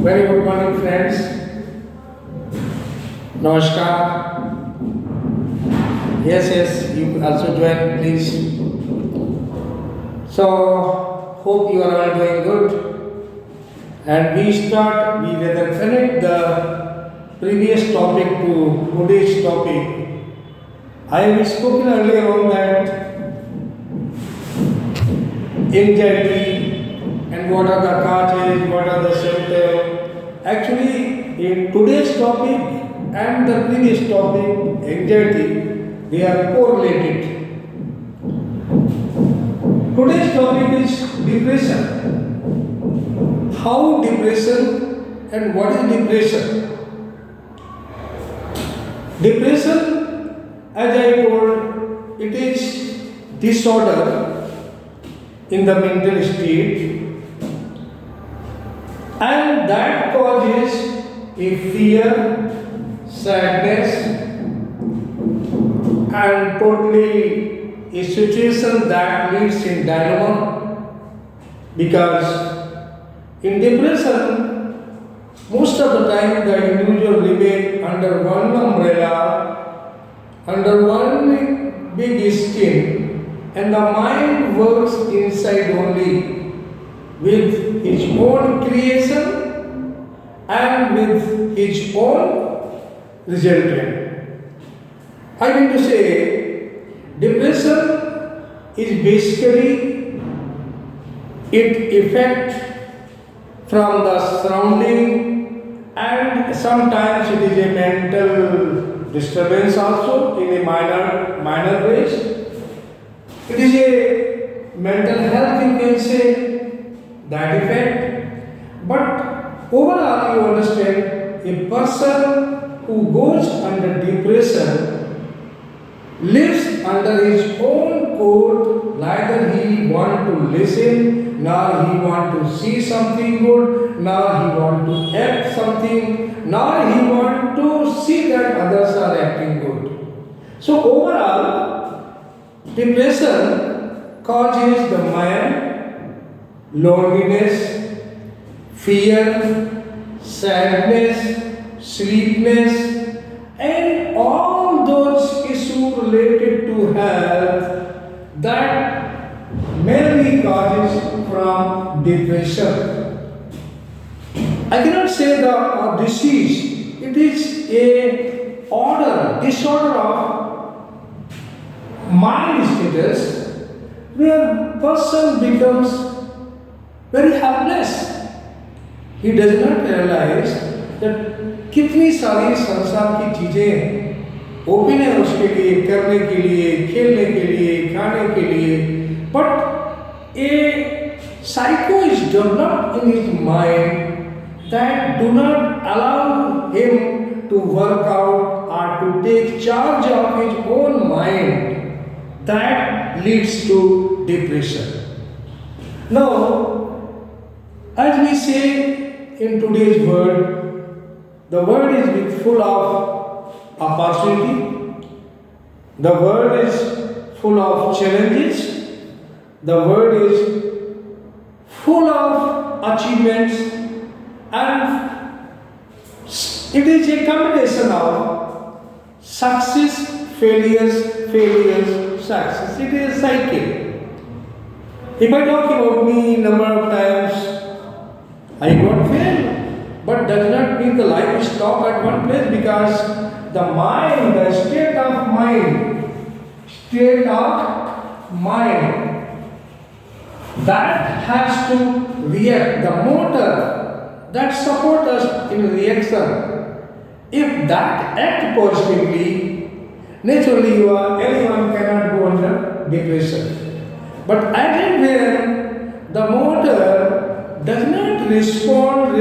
Very good morning, friends. Namaskar. Yes, you also join, please. So, hope you are all doing good. And we rather connect the previous topic to today's topic. I have spoken earlier on that anxiety and what are the causes, what are the symptoms. Actually, in today's topic and the previous topic, anxiety, they are correlated. Today's topic is depression. How depression and what is depression? Depression, as I told, it is disorder in the mental state, and that causes a fear, sadness, and totally a situation that leads in dilemma. Because in depression, most of the time the individual remain under one umbrella, under one big skin, and the mind works inside only with his own creation and with his own resultant. I mean to say, depression is basically it effect from the surrounding, and sometimes it is a mental disturbance also in a minor ways. It is a mental health, you can say, that effect. But overall, you understand, a person who goes under depression lives under his own code. Neither he want to listen, nor he want to see something good, nor he want to act something, nor he want to see that others are acting good. So overall, depression causes the mind loneliness, fear, sadness, sleepiness, and all those issues related to health that mainly causes from depression. I cannot say the disease. It is a disorder of mind status, where person becomes very helpless. He does not realize that कितनी सारी संसार की चीजें open है उसके लिए, करने के लिए, खेलने के लिए, खाने के लिए, but a psycho is developed in his mind that do not allow him to work out or to take charge of his own mind. That leads to depression. Now, as we say in today's world, the world is full of opportunity, the world is full of challenges, the world is full of achievements, and it is a combination of success, failures, success. It is a cycle. If I talk about me, number of times I got failed, but does not mean the life stop at one place, because the mind, the state of mind, that has to react. The motor that support us in reaction, if that act positively, naturally anyone cannot go under depression. But as and when the motor does not respond,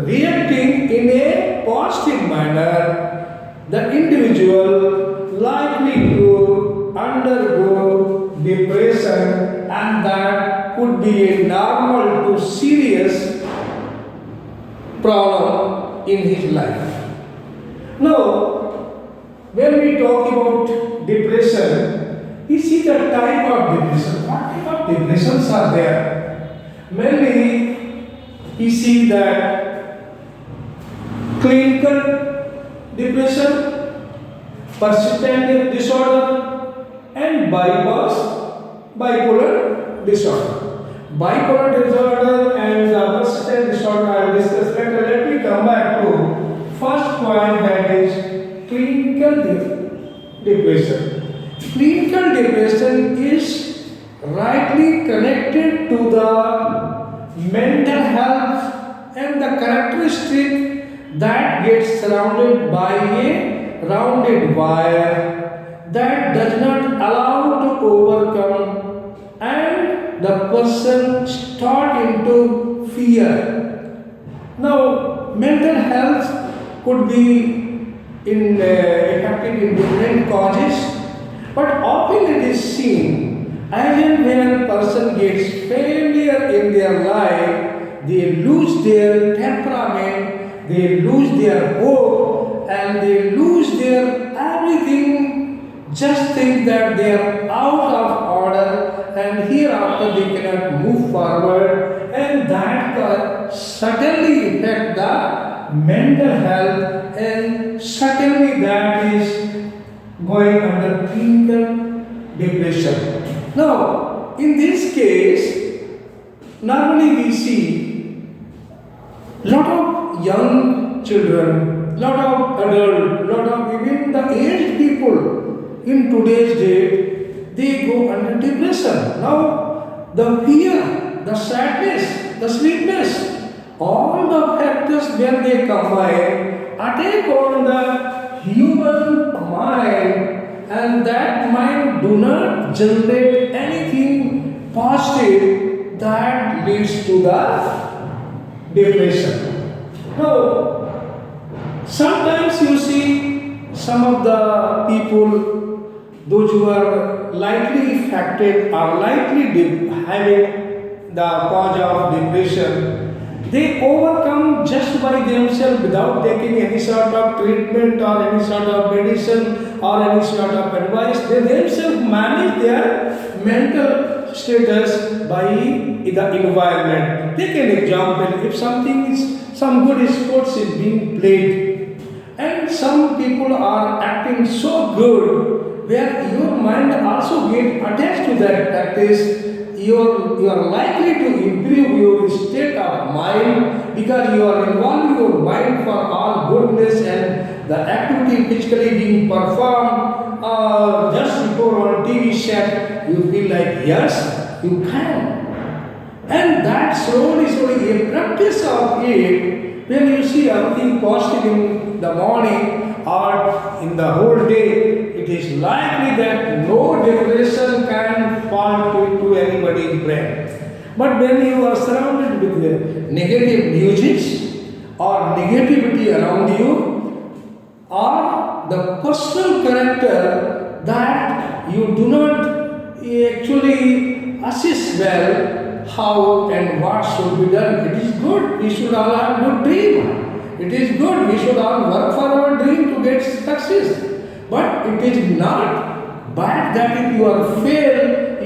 reacting in a positive manner, the individual likely to undergo depression, and that could be a normal to serious problem in his life. Now, when we talk about depression, we see the type of depression. What type of depressions are there? Mainly, we see that clinical depression, persistent disorder, and bipolar disorder. Bipolar disorder and the persistent disorder I will discuss later. Let me come back to first point, that is clinical depression. Clinical depression is rightly connected to the mental health and the characteristic that gets surrounded by a rounded wire that does not allow to overcome, and the person start into fear. Now, mental health could be affected in different causes, but often it is seen as in when a person gets failure in their life, they lose their temperament, they lose their hope, and they lose their everything. Just think that they are out of order, and hereafter they cannot move forward, and that certainly affect the mental health, and certainly that is going under clinical depression. Now, in this case, normally we see lot of young children, lot of adults, lot of even the aged people in today's date, they go under depression. Now, the fear, the sadness, the sleeplessness, all the factors when they combine attack on the human mind, and that mind do not generate anything positive that leads to the depression. Now, sometimes you see some of the people, those who are lightly affected or lightly having the cause of depression, they overcome just by themselves without taking any sort of treatment or any sort of medicine or any sort of advice. They themselves manage their mental status by the environment. Take an example. If some good sports is being played, and some people are acting so good, where your mind also get attached to that practice, you are likely to improve your state of mind, because you are involving your mind for all goodness, and the activity physically being performed just before on TV set, you feel like yes, you can. And that slowly, a practice of it, when you see everything positive in the morning or in the whole day, it is likely that no depression can fall into anybody's brain. But when you are surrounded with the negative music or negativity around you, or the personal character that you do not actually assess well how and what should be done, it is good. We should all have good dream. It is good. We should all work for our dream to get success. But it is not bad that if you are failed,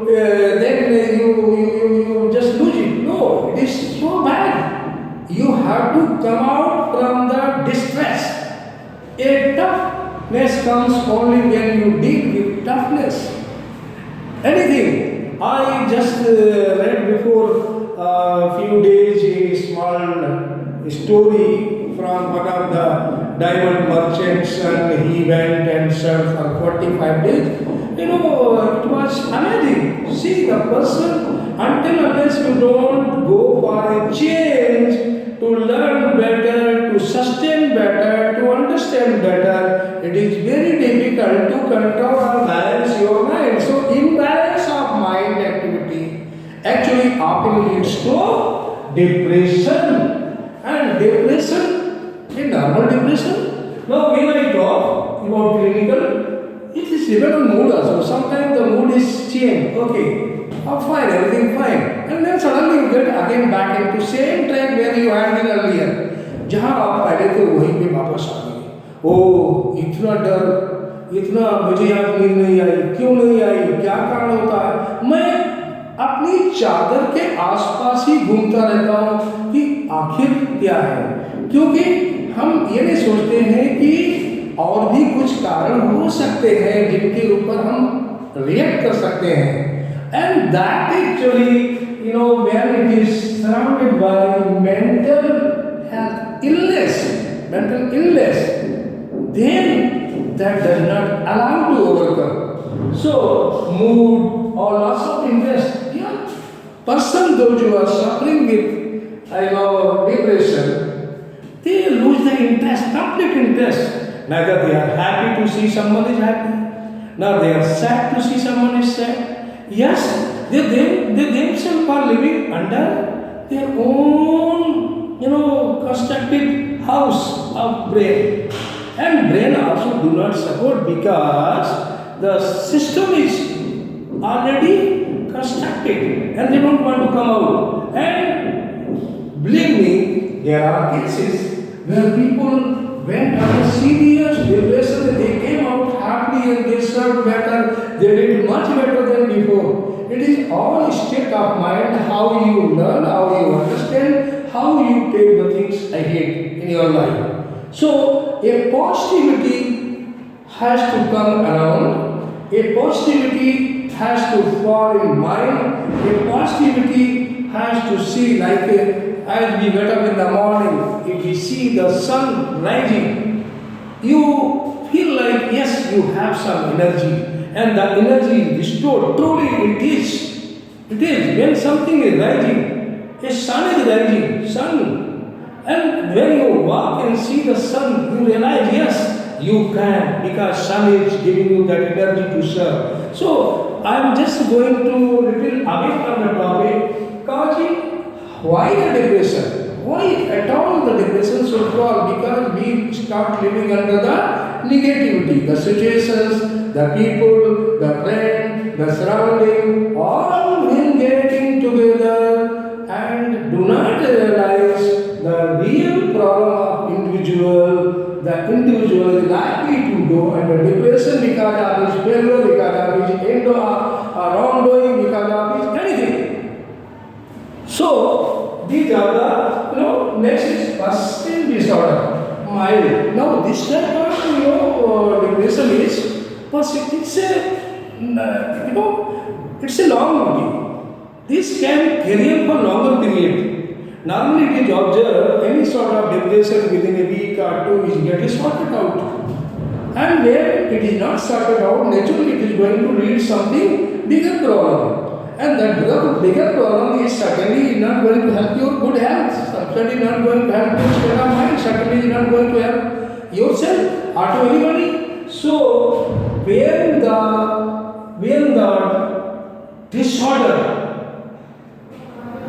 then you just lose it. No, it is so bad. You have to come out from the distress. A toughness comes only when you deal with toughness. Anything. I just read before a few days a small story from one of the diamond merchants, and he went and served for 45 days. You know, it was amazing. See, the person, until unless you don't go for a change to learn better, to sustain better, to understand better, it is very difficult to control or balance your mind. So, imbalance of mind activity actually often leads to depression. And depression, a normal depression. Now, when I talk about clinical, it is depend on mood also. Sometimes the mood is changed. Okay, fine, everything fine. And then suddenly you get again back into same track where you had been earlier. जहाँ आप पहले थे वहीं पे वापस आ गए। ओह, इतना डर, इतना मुझे याद नींद नहीं आई, क्यों नहीं आई, क्या कारण होता है? मैं अपनी चादर के आसपास ही घूमता रहता हूँ कि आखिर क्या है, क्योंकि हम ये नहीं सोचते हैं कि और भी कुछ कारण हो सकते हैं जिनके ऊपर हम रिएक्ट कर सकते हैं. And that actually when it is surrounded by mental health illness, then that does not allow to overcome. So mood or loss of interest, yeah, person those who are suffering with depression, they lose the interest, complete interest. Neither they are happy to see someone is happy, nor they are sad to see someone is sad. Yes, they themselves are living under their own, constructed house of brain. And brain also do not support because the system is already constructed and they don't want to come out. And believe me, there are cases where people went under serious depression and they came out happy and they served better, they did much better than before. It is all state of mind, how you learn, how you understand, how you take the things ahead in your life. So, a positivity has to come around, a positivity has to fall in mind, a positivity has to see like as we get up in the morning, if we see the sun rising, you feel like yes, you have some energy and the energy is restored. Truly it is. It is. When something is rising, a sun is rising, sun. And when you walk and see the sun, you realize, yes, you can, because sun is giving you that energy to serve. So, I am just going to little away from the topic, causing why the depression? Why at all the depression should fall? Because we start living under the negativity, the situations, the people, the friend, the surrounding, all when getting together and do not realize the real problem of individual. The individual is likely to go under depression because of his failure, because of his wrongdoing, because of his anything. So these are the next is persistent disorder, mild. Now this type of depression is persistent. It's a long movie. This can carry on for longer period. Normally it is observed any sort of depression within a week or two is getting sorted out. And where it is not sorted out, naturally it is going to lead something bigger problem. And that bigger problem is certainly not going to help your good health, certainly not going to help your state of mind, certainly not going to help yourself or to anybody. So when the disorder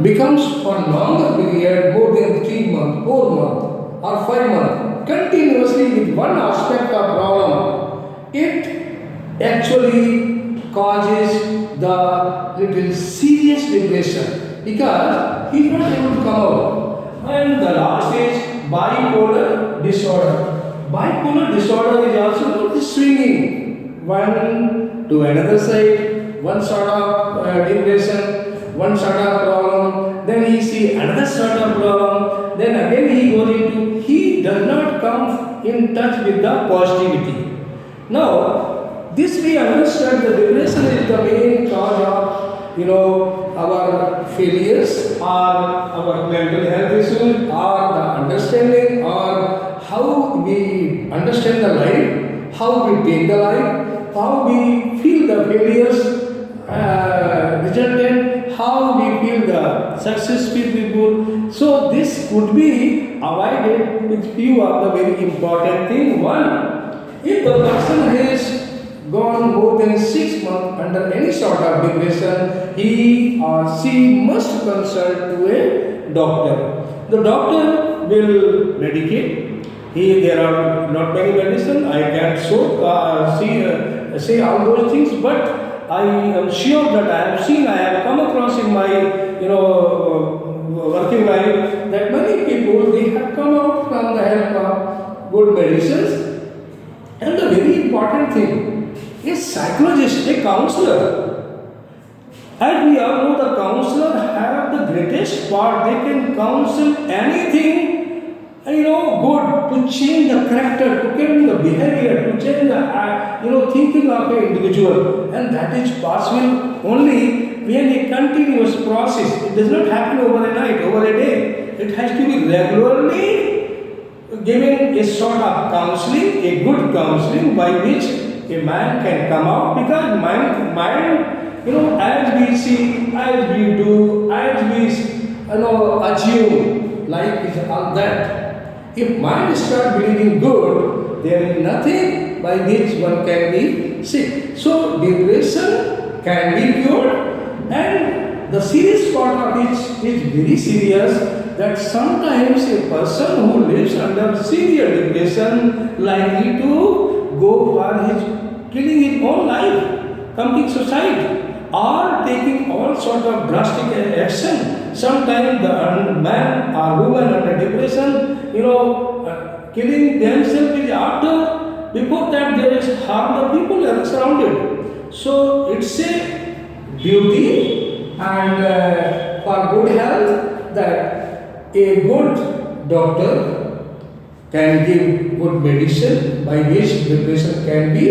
becomes for longer period, more than 3 months, 4 months or 5 months, continuously with one aspect of problem, it actually causes the little serious depression because he is not able to come out. And the last is bipolar disorder. Bipolar disorder is also not swinging one to another side, one sort of depression, one sort of problem, then he see another sort of problem, then again he does not come in touch with the positivity. Now, this we understand the depression is the main cause of our failures or our mental health issues or the understanding or how we understand the life, how we take the life, how we feel the failures resultant, how we feel the successful people. So this could be avoided with few of the very important things. One, if the person has gone more than 6 months under any sort of depression, he or she must consult to a doctor. The doctor will medicate. There are not many medicine. I can't say all those things, but I am sure that I have come across in my working life that many people they have come out from the help of good medicines. And the very important thing is psychologist, a counselor. As we all know, the counselor have the greatest part. They can counsel anything good to change the character, to change the behavior, to change the thinking of an individual, and that is possible only when a continuous process. It does not happen overnight, over a day. It has to be regularly giving a sort of counseling, a good counseling by which a man can come out, because mind, as we see, as we do, as we assume, life is all that. If mind start believing good, there is nothing by which one can be sick. So depression can be cured, and the serious part of it is very serious, that sometimes a person who lives under severe depression likely to go for his killing his own life, committing suicide, or taking all sort of drastic action. Sometimes the man or woman under depression, killing themselves is after. Before that, there is harm the people that are surrounded. So it's a duty and for good health that a good doctor can give good medicine by which depression can be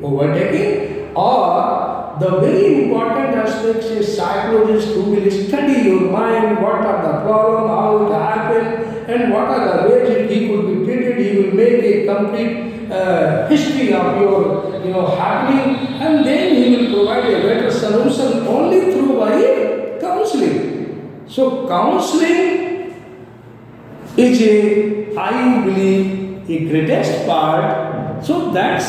overtaken, or the very important aspect is psychologist who will study your mind, what are the problem, how it happened, and what are the ways he could be treated. He will make a complete history of your happening, and then he will provide a better solution only through by counseling. So counseling is I believe, a greatest part, so that the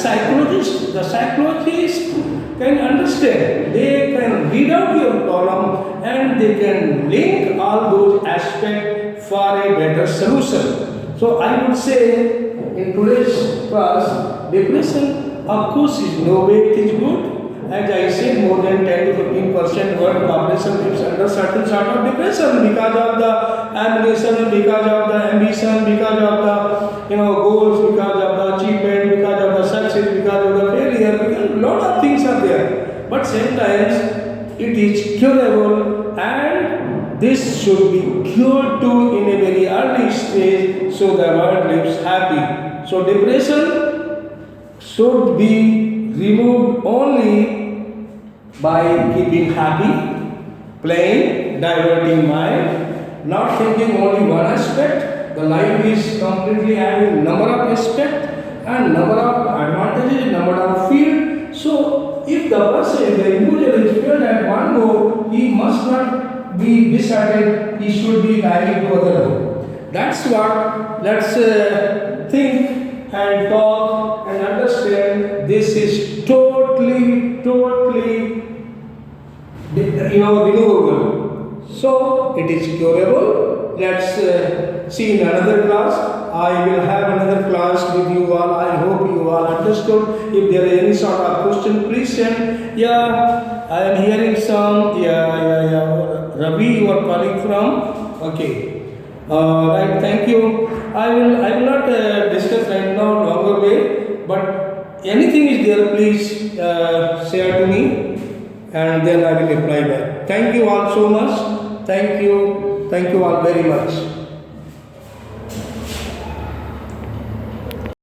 psychologist can understand, they can read out your problem and they can link all those aspects for a better solution. So I would say in today's class, depression of course is no way it is good. As I said, more than 10 to 15% world population lives under certain sort of depression because of the ambition, because of the ambition, because of the goals, because of the achievement, because of the success, because of the failure. Because a lot of things are there. But sometimes it is curable, and this should be cured too in a very early stage so the world lives happy. So depression should be removed only by keeping happy, playing, diverting mind, not thinking only one aspect. The life is completely having number of aspects and number of advantages, number of field. So if the person, the individual is failed at one go, he must not be decided, he should be guided to other goal. That's what, let's think and talk and understand. This is totally renewable. So it is curable. Let's see in another class. I will have another class with you all. I hope you all understood. If there is any sort of question, please send. Yeah, I am hearing some. Yeah. Ravi, you are calling from. Okay. Right. Thank you. I will not discuss right now longer way, but anything is there, please share to me, and then I will reply back. Thank you all so much. Thank you all very much.